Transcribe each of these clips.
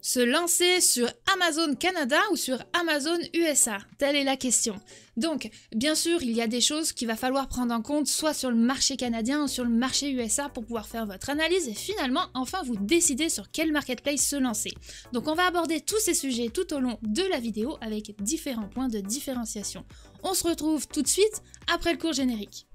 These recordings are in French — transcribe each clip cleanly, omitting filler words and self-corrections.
Se lancer sur Amazon Canada ou sur Amazon USA? Telle est la question. Donc, bien sûr, il y a des choses qu'il va falloir prendre en compte, soit sur le marché canadien ou sur le marché USA pour pouvoir faire votre analyse et finalement, enfin, vous décider sur quel marketplace se lancer. Donc, on va aborder tous ces sujets tout au long de la vidéo avec différents points de différenciation. On se retrouve tout de suite après le court générique.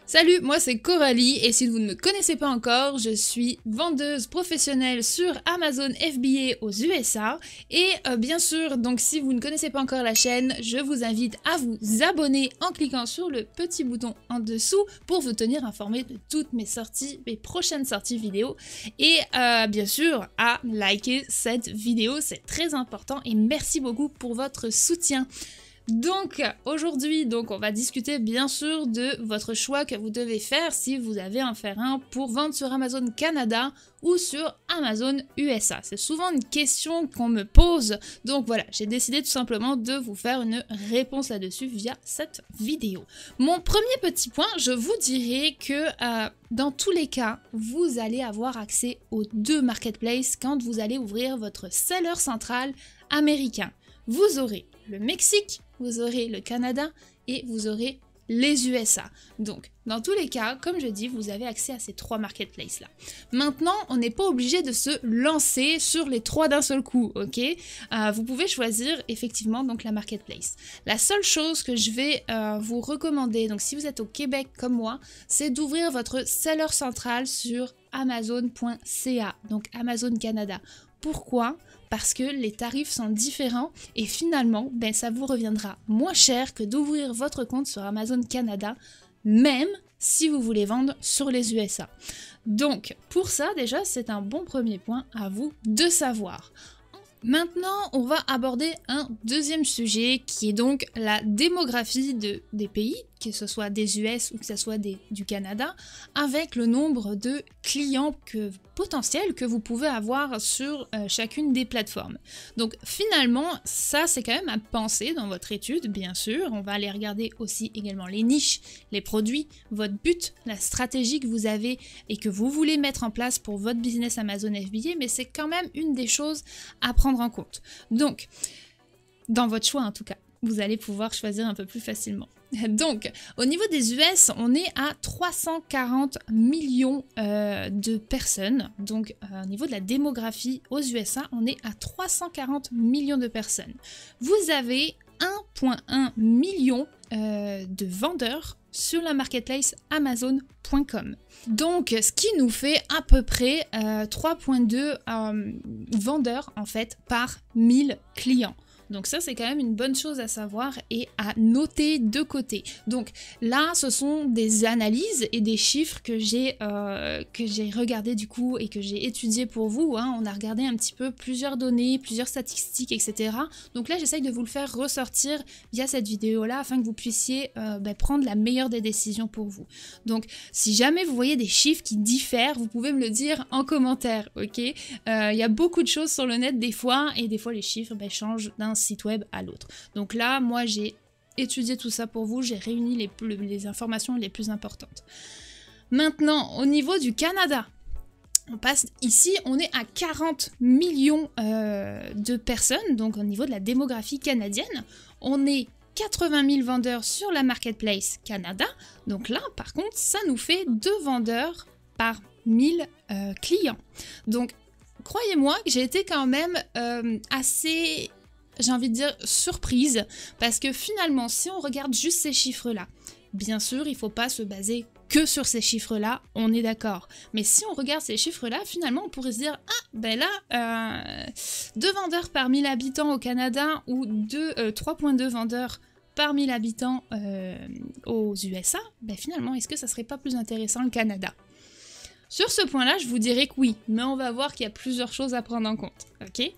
Salut, moi c'est Coralie et si vous ne me connaissez pas encore, je suis vendeuse professionnelle sur Amazon FBA aux USA et bien sûr, donc si vous ne connaissez pas encore la chaîne, je vous invite à vous abonner en cliquant sur le petit bouton en dessous pour vous tenir informé de toutes mes sorties, mes prochaines sorties vidéo et bien sûr à liker cette vidéo, c'est très important et merci beaucoup pour votre soutien. Donc aujourd'hui, on va discuter bien sûr de votre choix que vous devez faire si vous avez en faire un pour vendre sur Amazon Canada ou sur Amazon USA. C'est souvent une question qu'on me pose, donc voilà, j'ai décidé tout simplement de vous faire une réponse là-dessus via cette vidéo. Mon premier petit point, je vous dirais que dans tous les cas, vous allez avoir accès aux deux marketplaces quand vous allez ouvrir votre seller central américain. Vous aurez le Mexique, vous aurez le Canada et vous aurez les USA. Donc, dans tous les cas, comme je dis, vous avez accès à ces trois marketplaces-là. Maintenant, on n'est pas obligé de se lancer sur les trois d'un seul coup, ok? Vous pouvez choisir effectivement donc la marketplace. La seule chose que je vais vous recommander, donc si vous êtes au Québec comme moi, c'est d'ouvrir votre seller central sur Amazon.ca, donc Amazon Canada. Pourquoi? Parce que les tarifs sont différents et finalement, ça vous reviendra moins cher que d'ouvrir votre compte sur Amazon Canada, même si vous voulez vendre sur les USA. Donc, pour ça, déjà, c'est un bon premier point à vous de savoir. Maintenant, on va aborder un deuxième sujet qui est donc la démographie des pays, que ce soit des US ou que ce soit du Canada, avec le nombre de clients potentiels que vous pouvez avoir sur chacune des plateformes. Donc finalement, ça c'est quand même à penser dans votre étude, bien sûr. On va aller regarder aussi également les niches, les produits, votre but, la stratégie que vous avez et que vous voulez mettre en place pour votre business Amazon FBA, mais c'est quand même une des choses à prendre en compte. Donc, dans votre choix en tout cas, vous allez pouvoir choisir un peu plus facilement. Donc, au niveau des US, on est à 340 millions de personnes. Donc, au niveau de la démographie aux USA, on est à 340 millions de personnes. Vous avez 1,1 million de vendeurs sur la marketplace Amazon.com. Donc, ce qui nous fait à peu près 3,2 vendeurs en fait par 1000 clients. Donc ça, c'est quand même une bonne chose à savoir et à noter de côté. Donc là, ce sont des analyses et des chiffres que j'ai regardé du coup et que j'ai étudié pour vous. On a regardé un petit peu plusieurs données, plusieurs statistiques, etc. Donc là, j'essaye de vous le faire ressortir via cette vidéo-là afin que vous puissiez prendre la meilleure des décisions pour vous. Donc si jamais vous voyez des chiffres qui diffèrent, vous pouvez me le dire en commentaire, ok? Il y a beaucoup de choses sur le net des fois et des fois les chiffres changent d'un site web à l'autre. Donc là, moi j'ai étudié tout ça pour vous, j'ai réuni les informations les plus importantes. Maintenant, au niveau du Canada, on passe ici, on est à 40 millions de personnes, donc au niveau de la démographie canadienne, on est 80 000 vendeurs sur la marketplace Canada, donc là par contre ça nous fait 2 vendeurs par 1000 clients. Donc croyez-moi que j'ai été quand même assez, j'ai envie de dire, surprise, parce que finalement, si on regarde juste ces chiffres-là, bien sûr, il ne faut pas se baser que sur ces chiffres-là, on est d'accord. Mais si on regarde ces chiffres-là, finalement, on pourrait se dire, ah, 2 vendeurs par 1000 habitants au Canada ou 3,2 vendeurs par 1000 habitants aux USA, finalement, est-ce que ça serait pas plus intéressant le Canada ? Sur ce point-là, je vous dirais que oui, mais on va voir qu'il y a plusieurs choses à prendre en compte, ok?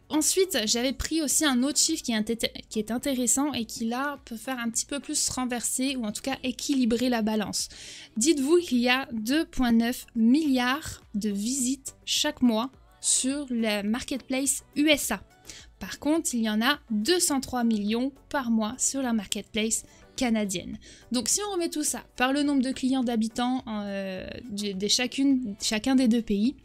Ensuite, j'avais pris aussi un autre chiffre qui est intéressant et qui là peut faire un petit peu plus renverser ou en tout cas équilibrer la balance. Dites-vous qu'il y a 2,9 milliards de visites chaque mois sur la marketplace USA. Par contre, il y en a 203 millions par mois sur la marketplace canadienne. Donc si on remet tout ça par le nombre de clients d'habitants de chacun des deux pays,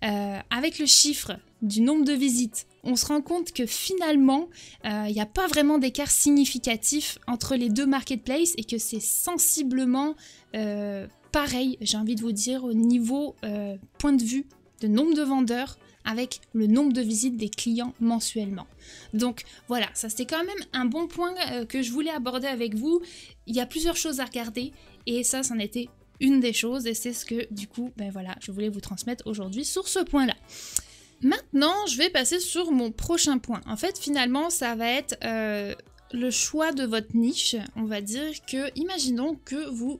avec le chiffre du nombre de visites, on se rend compte que finalement, il n'y a pas vraiment d'écart significatif entre les deux marketplaces et que c'est sensiblement pareil, j'ai envie de vous dire, au niveau point de vue de nombre de vendeurs avec le nombre de visites des clients mensuellement. Donc voilà, ça c'était quand même un bon point que je voulais aborder avec vous. Il y a plusieurs choses à regarder et ça, c'en était une des choses et c'est ce que du coup, ben voilà, je voulais vous transmettre aujourd'hui sur ce point-là. Maintenant, je vais passer sur mon prochain point. En fait, finalement, ça va être le choix de votre niche. On va dire que, imaginons que vous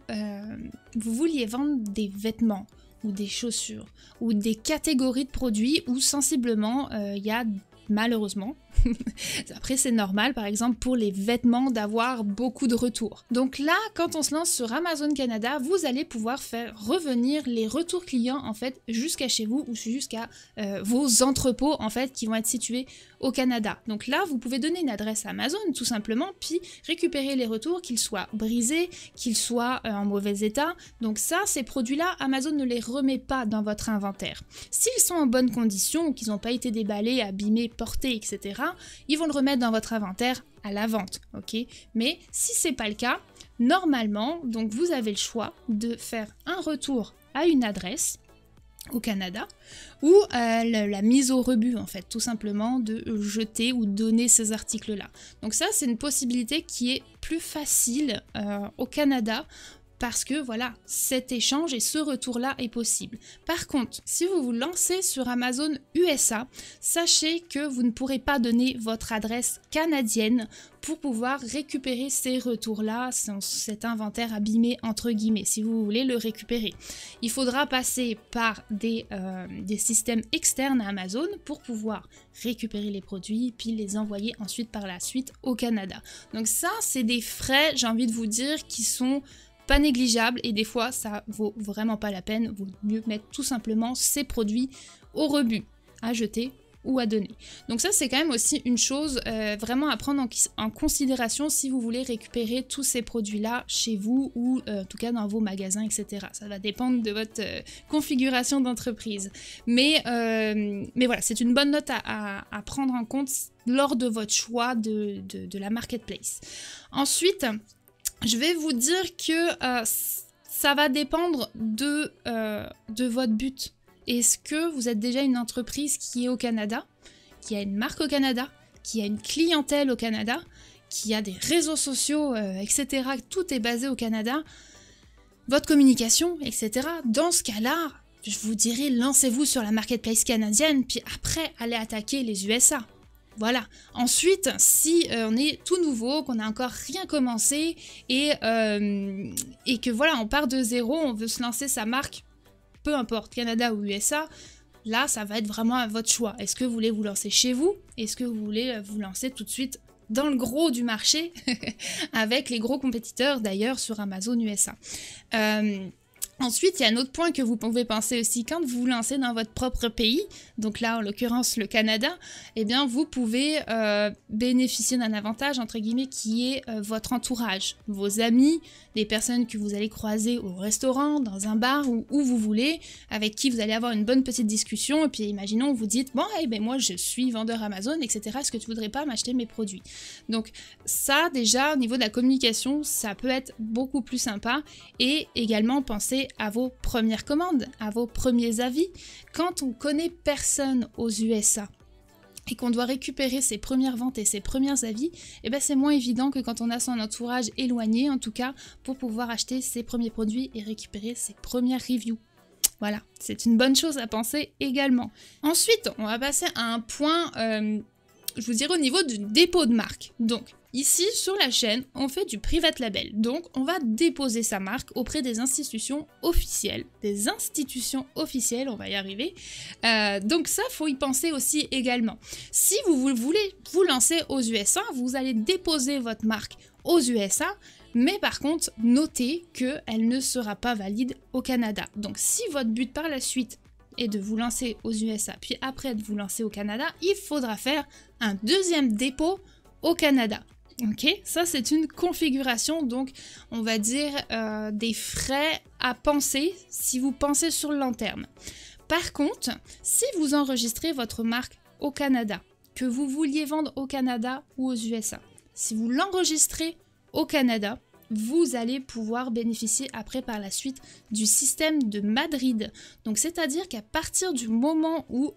vouliez vendre des vêtements ou des chaussures ou des catégories de produits où sensiblement il y a malheureusement, après c'est normal par exemple pour les vêtements d'avoir beaucoup de retours. Donc là quand on se lance sur Amazon Canada, vous allez pouvoir faire revenir les retours clients en fait jusqu'à chez vous ou jusqu'à vos entrepôts en fait qui vont être situés au Canada. Donc là vous pouvez donner une adresse à Amazon tout simplement puis récupérer les retours, qu'ils soient brisés, qu'ils soient en mauvais état. Donc ça, ces produits-là, Amazon ne les remet pas dans votre inventaire. S'ils sont en bonne condition ou qu'ils n'ont pas été déballés, abîmés, portés, etc., ils vont le remettre dans votre inventaire à la vente, ok? Mais si c'est pas le cas, normalement, donc vous avez le choix de faire un retour à une adresse au Canada ou la mise au rebut en fait, tout simplement de jeter ou donner ces articles-là. Donc ça, c'est une possibilité qui est plus facile au Canada parce que voilà, cet échange et ce retour-là est possible. Par contre, si vous vous lancez sur Amazon USA, sachez que vous ne pourrez pas donner votre adresse canadienne pour pouvoir récupérer ces retours-là, cet inventaire abîmé entre guillemets, si vous voulez le récupérer. Il faudra passer par des systèmes externes à Amazon pour pouvoir récupérer les produits puis les envoyer ensuite par la suite au Canada. Donc ça, c'est des frais, j'ai envie de vous dire, qui sont pas négligeable et des fois ça vaut vraiment pas la peine, vaut mieux mettre tout simplement ces produits au rebut, à jeter ou à donner. Donc ça c'est quand même aussi une chose vraiment à prendre en considération si vous voulez récupérer tous ces produits là chez vous ou en tout cas dans vos magasins, etc. Ça va dépendre de votre configuration d'entreprise. Mais voilà, c'est une bonne note à prendre en compte lors de votre choix de la marketplace. Ensuite, je vais vous dire que ça va dépendre de votre but. Est-ce que vous êtes déjà une entreprise qui est au Canada, qui a une marque au Canada, qui a une clientèle au Canada, qui a des réseaux sociaux, etc. Tout est basé au Canada, votre communication, etc. Dans ce cas-là, je vous dirais, lancez-vous sur la marketplace canadienne, puis après, allez attaquer les USA. Voilà. Ensuite, si on est tout nouveau, qu'on n'a encore rien commencé et que voilà, on part de zéro, on veut se lancer sa marque, peu importe, Canada ou USA, là, ça va être vraiment à votre choix. Est-ce que vous voulez vous lancer chez vous? Est-ce que vous voulez vous lancer tout de suite dans le gros du marché avec les gros compétiteurs d'ailleurs sur Amazon USA? Ensuite, il y a un autre point que vous pouvez penser aussi quand vous vous lancez dans votre propre pays, donc là en l'occurrence le Canada, eh bien vous pouvez bénéficier d'un avantage entre guillemets qui est votre entourage, vos amis, les personnes que vous allez croiser au restaurant, dans un bar ou où vous voulez, avec qui vous allez avoir une bonne petite discussion et puis imaginons vous dites bon eh ben moi je suis vendeur Amazon etc. Est-ce que tu voudrais pas m'acheter mes produits? Donc ça déjà au niveau de la communication ça peut être beaucoup plus sympa et également penser à vos premières commandes, à vos premiers avis. Quand on connaît personne aux USA et qu'on doit récupérer ses premières ventes et ses premiers avis, eh ben c'est moins évident que quand on a son entourage éloigné, en tout cas, pour pouvoir acheter ses premiers produits et récupérer ses premières reviews. Voilà, c'est une bonne chose à penser également. Ensuite, on va passer à un point, je vous dirais au niveau du dépôt de marque. Donc, ici, sur la chaîne, on fait du private label. Donc, on va déposer sa marque auprès des institutions officielles. On va y arriver. Donc ça, faut y penser aussi également. Si vous voulez vous lancer aux USA, vous allez déposer votre marque aux USA, mais par contre, notez qu'elle ne sera pas valide au Canada. Donc, si votre but par la suite et de vous lancer aux USA, puis après de vous lancer au Canada, il faudra faire un deuxième dépôt au Canada. Ok, ça c'est une configuration, donc on va dire des frais à penser si vous pensez sur le long terme. Par contre, si vous enregistrez votre marque au Canada, que vous vouliez vendre au Canada ou aux USA, si vous l'enregistrez au Canada, vous allez pouvoir bénéficier après par la suite du système de Madrid. Donc c'est-à-dire qu'à partir du moment où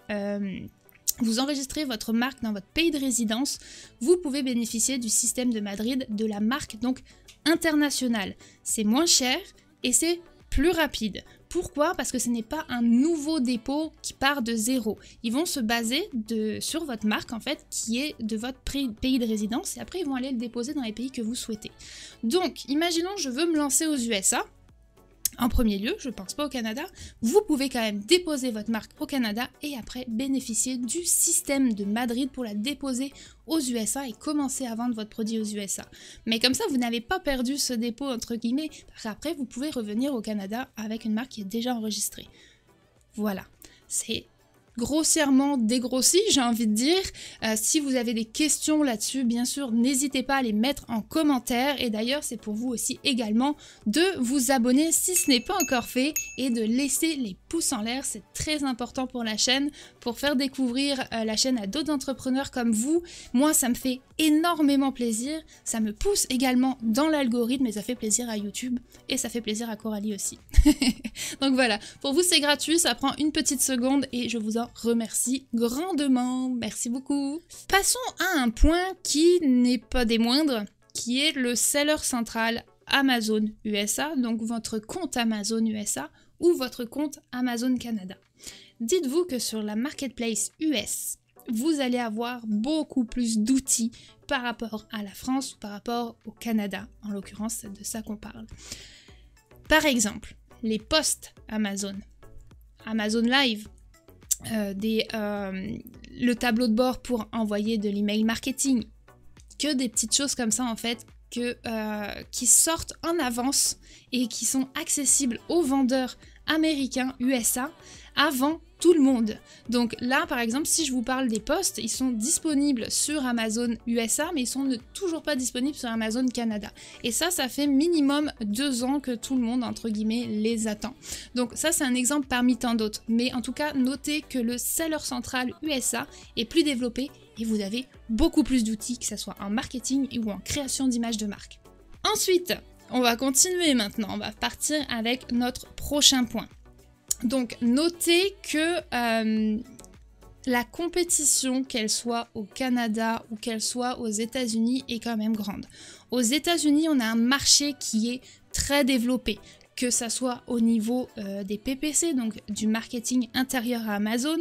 vous enregistrez votre marque dans votre pays de résidence, vous pouvez bénéficier du système de Madrid, de la marque donc internationale. C'est moins cher et c'est plus rapide. Pourquoi? Parce que ce n'est pas un nouveau dépôt qui part de zéro. Ils vont se baser sur votre marque en fait, qui est de votre pays de résidence, et après ils vont aller le déposer dans les pays que vous souhaitez. Donc, imaginons je veux me lancer aux USA. En premier lieu, je ne pense pas au Canada, vous pouvez quand même déposer votre marque au Canada et après bénéficier du système de Madrid pour la déposer aux USA et commencer à vendre votre produit aux USA. Mais comme ça, vous n'avez pas perdu ce dépôt entre guillemets, parce qu'après, vous pouvez revenir au Canada avec une marque qui est déjà enregistrée. Voilà, c'est grossièrement dégrossi, j'ai envie de dire. Si vous avez des questions là-dessus, bien sûr, n'hésitez pas à les mettre en commentaire. Et d'ailleurs, c'est pour vous aussi également de vous abonner si ce n'est pas encore fait et de laisser les pouces en l'air. C'est très important pour la chaîne, pour faire découvrir la chaîne à d'autres entrepreneurs comme vous. Moi, ça me fait énormément plaisir. Ça me pousse également dans l'algorithme et ça fait plaisir à YouTube et ça fait plaisir à Coralie aussi. Donc voilà, pour vous c'est gratuit, ça prend une petite seconde et je vous en remercie grandement. Merci beaucoup. Passons à un point qui n'est pas des moindres, qui est le seller central Amazon USA, donc votre compte Amazon USA ou votre compte Amazon Canada. Dites-vous que sur la marketplace US, vous allez avoir beaucoup plus d'outils par rapport à la France ou par rapport au Canada. En l'occurrence, c'est de ça qu'on parle. Par exemple, les posts Amazon, Amazon Live, le tableau de bord pour envoyer de l'email marketing, que des petites choses comme ça en fait, qui sortent en avance et qui sont accessibles aux vendeurs américains USA avant tout le monde. Donc là par exemple, si je vous parle des posts, ils sont disponibles sur Amazon USA mais ils sont toujours pas disponibles sur Amazon Canada. Et ça fait minimum 2 ans que tout le monde entre guillemets les attend. Donc ça c'est un exemple parmi tant d'autres. Mais en tout cas notez que le seller central USA est plus développé et vous avez beaucoup plus d'outils, que ce soit en marketing ou en création d'images de marque. Ensuite, on va continuer maintenant, on va partir avec notre prochain point. Donc notez que la compétition, qu'elle soit au Canada ou qu'elle soit aux États-Unis, est quand même grande. Aux États-Unis, on a un marché qui est très développé, que ça soit au niveau des PPC, donc du marketing intérieur à Amazon,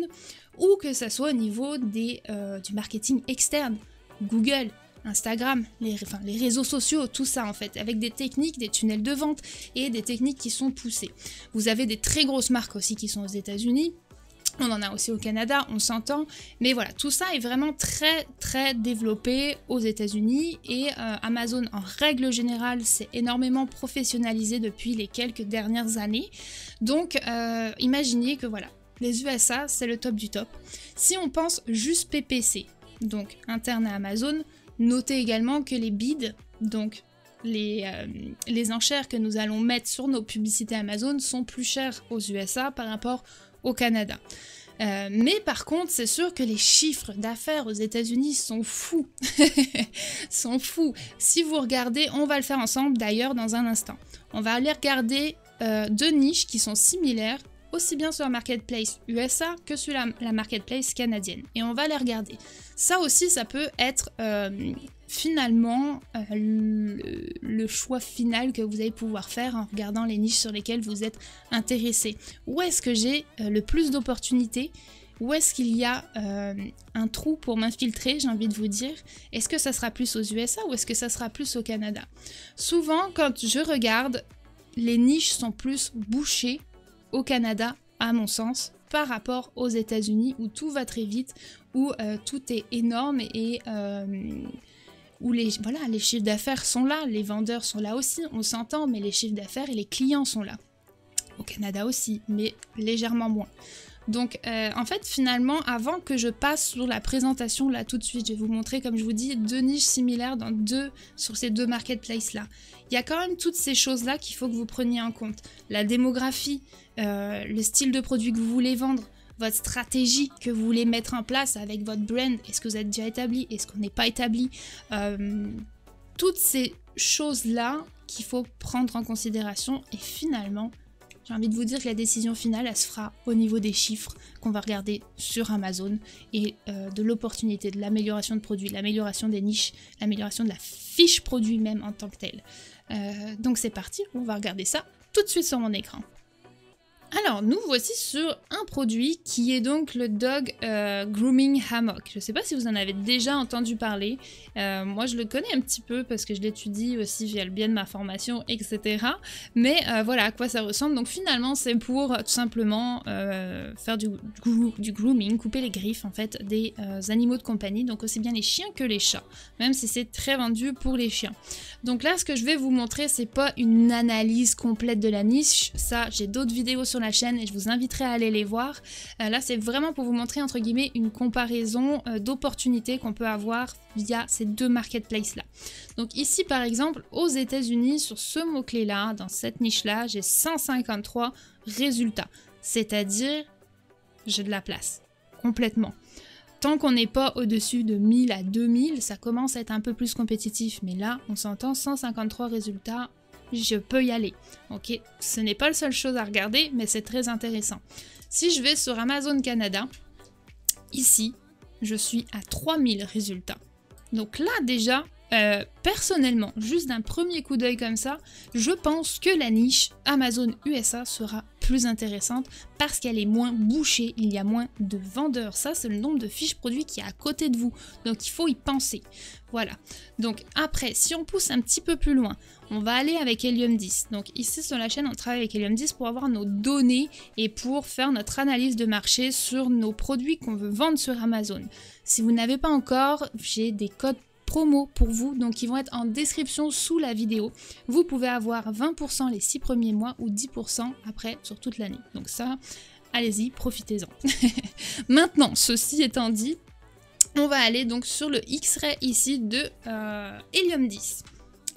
ou que ça soit au niveau du marketing externe, Google, Instagram, les réseaux sociaux, tout ça en fait, avec des techniques, des tunnels de vente et des techniques qui sont poussées. Vous avez des très grosses marques aussi qui sont aux États-Unis, on en a aussi au Canada, on s'entend, mais voilà, tout ça est vraiment très développé aux États-Unis et Amazon en règle générale s'est énormément professionnalisé depuis les quelques dernières années. Donc imaginez que voilà, les USA c'est le top du top. Si on pense juste PPC, donc interne à Amazon, notez également que les bids, donc les enchères que nous allons mettre sur nos publicités Amazon sont plus chères aux USA par rapport au Canada. Mais par contre, c'est sûr que les chiffres d'affaires aux États-Unis sont fous. sont fous. Si vous regardez, on va le faire ensemble d'ailleurs dans un instant. On va aller regarder 2 niches qui sont similaires, aussi bien sur la marketplace USA que sur la marketplace canadienne. Et on va les regarder. Ça aussi, ça peut être finalement le choix final que vous allez pouvoir faire en regardant les niches sur lesquelles vous êtes intéressé. Où est-ce que j'ai le plus d'opportunités? Où est-ce qu'il y a un trou pour m'infiltrer, j'ai envie de vous dire? Est-ce que ça sera plus aux USA ou est-ce que ça sera plus au Canada? Souvent, quand je regarde, les niches sont plus bouchées au Canada, à mon sens, par rapport aux États-Unis où tout va très vite, où tout est énorme et où les chiffres d'affaires sont là, les vendeurs sont là aussi, on s'entend, mais les chiffres d'affaires et les clients sont là. Au Canada aussi, mais légèrement moins. Donc en fait finalement avant que je passe sur la présentation là tout de suite, je vais vous montrer comme je vous dis 2 niches similaires sur ces 2 marketplaces là. Il y a quand même toutes ces choses là qu'il faut que vous preniez en compte. La démographie, le style de produit que vous voulez vendre, votre stratégie que vous voulez mettre en place avec votre brand, est-ce que vous êtes déjà établi, est-ce qu'on n'est pas établi, toutes ces choses là qu'il faut prendre en considération et finalement j'ai envie de vous dire que la décision finale, elle se fera au niveau des chiffres qu'on va regarder sur Amazon et de l'opportunité, de l'amélioration de produits, l'amélioration des niches, l'amélioration de la fiche produit même en tant que telle. Donc c'est parti, on va regarder ça tout de suite sur mon écran. Alors, nous voici sur un produit qui est donc le Dog Grooming Hammock. Je ne sais pas si vous en avez déjà entendu parler. Moi, je le connais un petit peu parce que je l'étudie aussi via le biais de ma formation, etc. Mais voilà à quoi ça ressemble. Donc finalement, c'est pour tout simplement faire du grooming, couper les griffes en fait des animaux de compagnie. Donc aussi bien les chiens que les chats, même si c'est très vendu pour les chiens. Donc là, ce que je vais vous montrer, c'est pas une analyse complète de la niche. Ça, j'ai d'autres vidéos sur la chaîne et je vous inviterai à aller les voir. Là, c'est vraiment pour vous montrer entre guillemets une comparaison d'opportunités qu'on peut avoir via ces 2 marketplaces là. Donc ici, par exemple, aux États-Unis, sur ce mot-clé là, dans cette niche là, j'ai 153 résultats. C'est-à-dire, j'ai de la place, complètement. Tant qu'on n'est pas au-dessus de 1000 à 2000, ça commence à être un peu plus compétitif. Mais là, on s'entend 153 résultats, je peux y aller. Ok, ce n'est pas la seule chose à regarder, mais c'est très intéressant. Si je vais sur Amazon Canada, ici, je suis à 3000 résultats. Donc là, déjà, personnellement, juste d'un premier coup d'œil comme ça, je pense que la niche Amazon USA sera plus intéressante parce qu'elle est moins bouchée, il y a moins de vendeurs. Ça, c'est le nombre de fiches produits qui est à côté de vous. Donc, il faut y penser. Voilà. Donc, après, si on pousse un petit peu plus loin, on va aller avec Helium 10. Donc, ici, sur la chaîne, on travaille avec Helium 10 pour avoir nos données et pour faire notre analyse de marché sur nos produits qu'on veut vendre sur Amazon. Si vous n'avez pas encore, j'ai des codes promo pour vous, donc ils vont être en description sous la vidéo. Vous pouvez avoir 20% les 6 premiers mois ou 10% après sur toute l'année. Donc ça, allez-y, profitez-en. Maintenant, ceci étant dit, on va aller donc sur le X-Ray ici de Helium 10.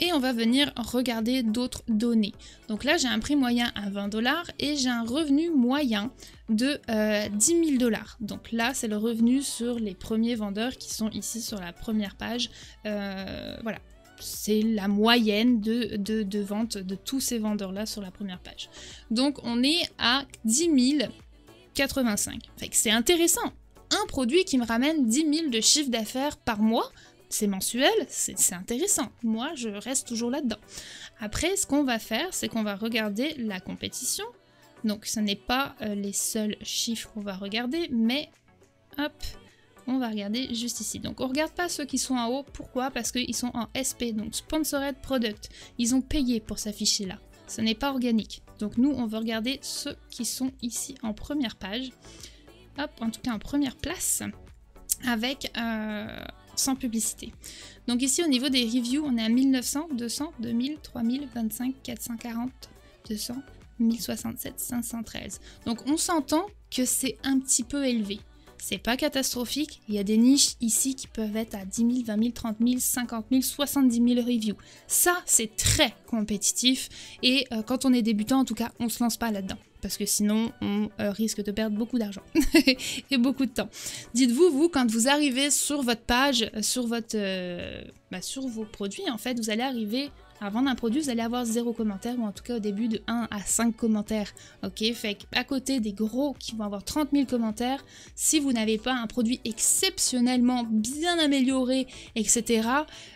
Et on va venir regarder d'autres données. Donc là, j'ai un prix moyen à 20 $, et j'ai un revenu moyen de 10 000 $. Donc là, c'est le revenu sur les premiers vendeurs qui sont ici sur la première page. Voilà, c'est la moyenne de vente de tous ces vendeurs-là sur la première page. Donc on est à 10 085. Fait que c'est intéressant. Un produit qui me ramène 10 000 de chiffre d'affaires par mois, c'est mensuel, c'est intéressant. Moi, je reste toujours là-dedans. Après, ce qu'on va faire, c'est qu'on va regarder la compétition. Donc, ce n'est pas les seuls chiffres qu'on va regarder, mais hop, on va regarder juste ici. Donc, on ne regarde pas ceux qui sont en haut. Pourquoi? Parce qu'ils sont en SP, donc Sponsored Product. Ils ont payé pour s'afficher là. Ce n'est pas organique. Donc, nous, on va regarder ceux qui sont ici en première page. Hop, en tout cas en première place, avec... sans publicité. Donc ici au niveau des reviews, on est à 1900, 200, 2000, 3000, 25, 440, 200, 1067, 513. Donc on s'entend que c'est un petit peu élevé. C'est pas catastrophique, il y a des niches ici qui peuvent être à 10 000, 20 000, 30 000, 50 000, 70 000 reviews. Ça, c'est très compétitif et quand on est débutant, en tout cas, on se lance pas là-dedans. Parce que sinon, on risque de perdre beaucoup d'argent et beaucoup de temps. Dites-vous, vous, quand vous arrivez sur votre page, sur vos produits, en fait, vous allez arriver à vendre un produit, vous allez avoir 0 commentaire, ou en tout cas au début de 1 à 5 commentaires. Ok, fait qu'à côté des gros qui vont avoir 30 000 commentaires, si vous n'avez pas un produit exceptionnellement bien amélioré, etc.,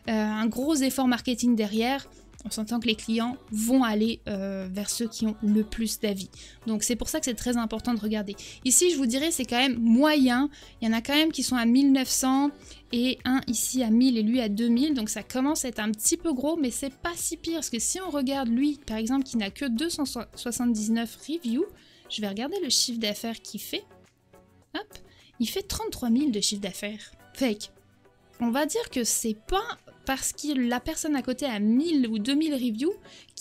un gros effort marketing derrière, on s'entend que les clients vont aller vers ceux qui ont le plus d'avis. Donc c'est pour ça que c'est très important de regarder. Ici, je vous dirais, c'est quand même moyen. Il y en a quand même qui sont à 1900 et un ici à 1000 et lui à 2000. Donc ça commence à être un petit peu gros, mais c'est pas si pire. Parce que si on regarde lui, par exemple, qui n'a que 279 reviews, je vais regarder le chiffre d'affaires qu'il fait. Hop, il fait 33 000 de chiffre d'affaires. Fait on va dire que c'est pas parce que la personne à côté a 1000 ou 2000 reviews,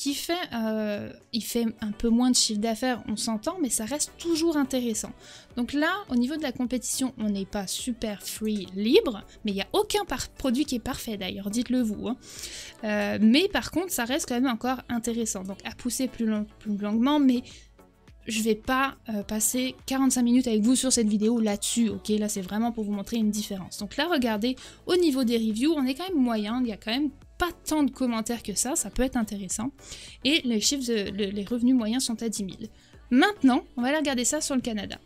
il fait un peu moins de chiffre d'affaires, on s'entend, mais ça reste toujours intéressant. Donc là, au niveau de la compétition, on n'est pas super free, libre, mais il n'y a aucun produit qui est parfait d'ailleurs, dites-le vous. Hein. Mais par contre, ça reste quand même encore intéressant. Donc à pousser plus longuement, mais je vais pas passer 45 minutes avec vous sur cette vidéo là-dessus, ok? Là, c'est vraiment pour vous montrer une différence. Donc là, regardez, au niveau des reviews, on est quand même moyen, il y a quand même pas tant de commentaires que ça peut être intéressant. Et les chiffres, les revenus moyens sont à 10 000. Maintenant, on va aller regarder ça sur le Canada.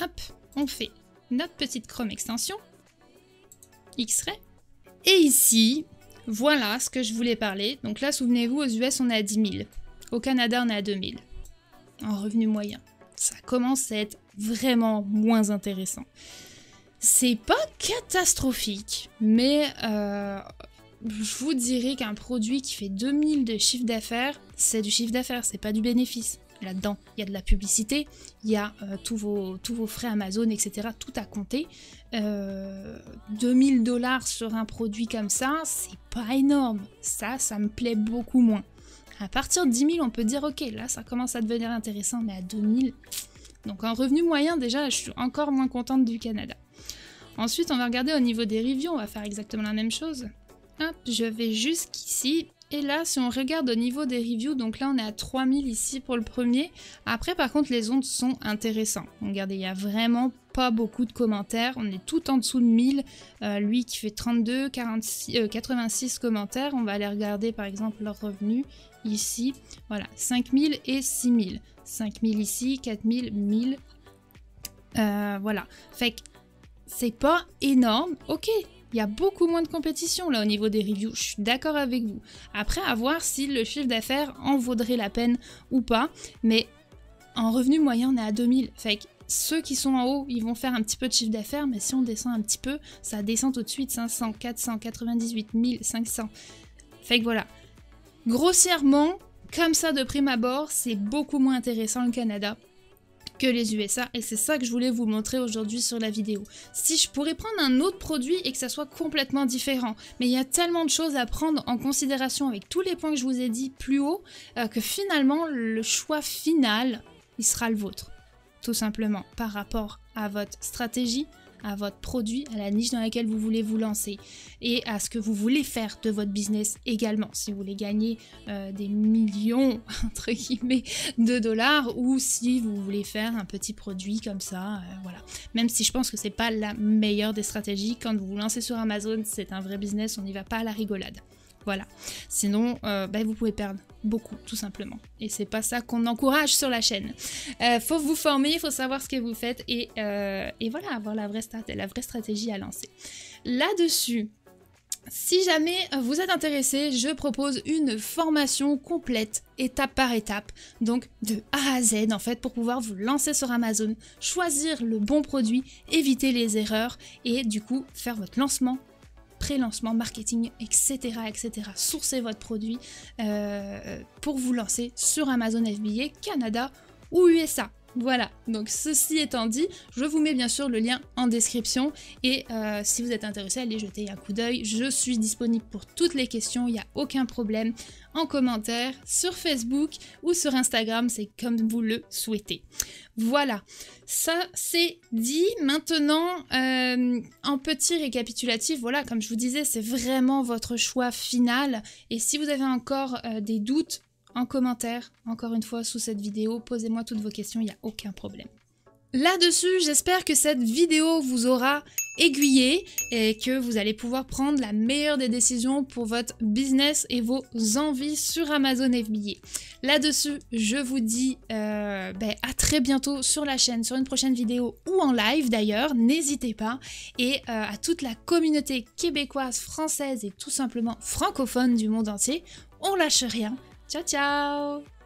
Hop, on fait notre petite Chrome extension, X-Ray. Et ici, voilà ce que je voulais parler. Donc là, souvenez-vous, aux US, on est à 10 000. Au Canada, on est à 2 000. En revenu moyen. Ça commence à être vraiment moins intéressant. C'est pas catastrophique, mais je vous dirais qu'un produit qui fait 2000 de chiffre d'affaires, c'est du chiffre d'affaires, c'est pas du bénéfice. Là-dedans, il y a de la publicité, il y a tous vos frais Amazon, etc. Tout à compter. 2000 $ sur un produit comme ça, c'est pas énorme. Ça me plaît beaucoup moins. À partir de 10 000, on peut dire ok, là ça commence à devenir intéressant, mais à 2000, donc en revenu moyen déjà, je suis encore moins contente du Canada. Ensuite, on va regarder au niveau des reviews, on va faire exactement la même chose. Hop, je vais jusqu'ici, et là si on regarde au niveau des reviews, donc là on est à 3000 ici pour le premier. Après par contre les autres sont intéressants. Regardez, il n'y a vraiment pas beaucoup de commentaires, on est tout en dessous de 1000, lui qui fait 32, 86 commentaires, on va aller regarder par exemple leurs revenus. Ici, voilà, 5000 et 6000. 5000 ici, 4000, 1000. Voilà. Fait que c'est pas énorme. Ok, il y a beaucoup moins de compétition là au niveau des reviews. Je suis d'accord avec vous. Après, à voir si le chiffre d'affaires en vaudrait la peine ou pas. Mais en revenu moyen, on est à 2000. Fait que ceux qui sont en haut, ils vont faire un petit peu de chiffre d'affaires. Mais si on descend un petit peu, ça descend tout de suite. 500, 400, 98, 1000, 500. Fait que voilà. Grossièrement, comme ça de prime abord, c'est beaucoup moins intéressant le Canada que les USA et c'est ça que je voulais vous montrer aujourd'hui sur la vidéo. Si je pourrais prendre un autre produit et que ça soit complètement différent, mais il y a tellement de choses à prendre en considération avec tous les points que je vous ai dit plus haut que finalement le choix final, il sera le vôtre. Tout simplement par rapport à votre stratégie, à votre produit, à la niche dans laquelle vous voulez vous lancer et à ce que vous voulez faire de votre business également. Si vous voulez gagner des millions, entre guillemets, de dollars ou si vous voulez faire un petit produit comme ça, voilà. Même si je pense que c'est pas la meilleure des stratégies, quand vous vous lancez sur Amazon, c'est un vrai business, on n'y va pas à la rigolade. Voilà. Sinon, vous pouvez perdre beaucoup, tout simplement. Et c'est pas ça qu'on encourage sur la chaîne. Faut vous former, il faut savoir ce que vous faites et voilà, avoir la vraie stratégie à lancer. Là-dessus, si jamais vous êtes intéressé, je propose une formation complète, étape par étape, donc de A à Z en fait, pour pouvoir vous lancer sur Amazon, choisir le bon produit, éviter les erreurs et du coup faire votre lancement, pré-lancement, marketing, etc., etc. Sourcez votre produit pour vous lancer sur Amazon FBA, Canada ou USA. Voilà, donc ceci étant dit, je vous mets bien sûr le lien en description et si vous êtes intéressé, allez jeter un coup d'œil. Je suis disponible pour toutes les questions, il n'y a aucun problème, en commentaire, sur Facebook ou sur Instagram, c'est comme vous le souhaitez. Voilà, ça c'est dit. Maintenant, en petit récapitulatif, voilà, comme je vous disais, c'est vraiment votre choix final et si vous avez encore des doutes, en commentaire, encore une fois sous cette vidéo, posez-moi toutes vos questions, il n'y a aucun problème. Là-dessus, j'espère que cette vidéo vous aura aiguillé et que vous allez pouvoir prendre la meilleure des décisions pour votre business et vos envies sur Amazon FBA. Là-dessus, je vous dis à très bientôt sur la chaîne, sur une prochaine vidéo ou en live d'ailleurs, n'hésitez pas. Et à toute la communauté québécoise, française et tout simplement francophone du monde entier, on lâche rien. Ciao ciao!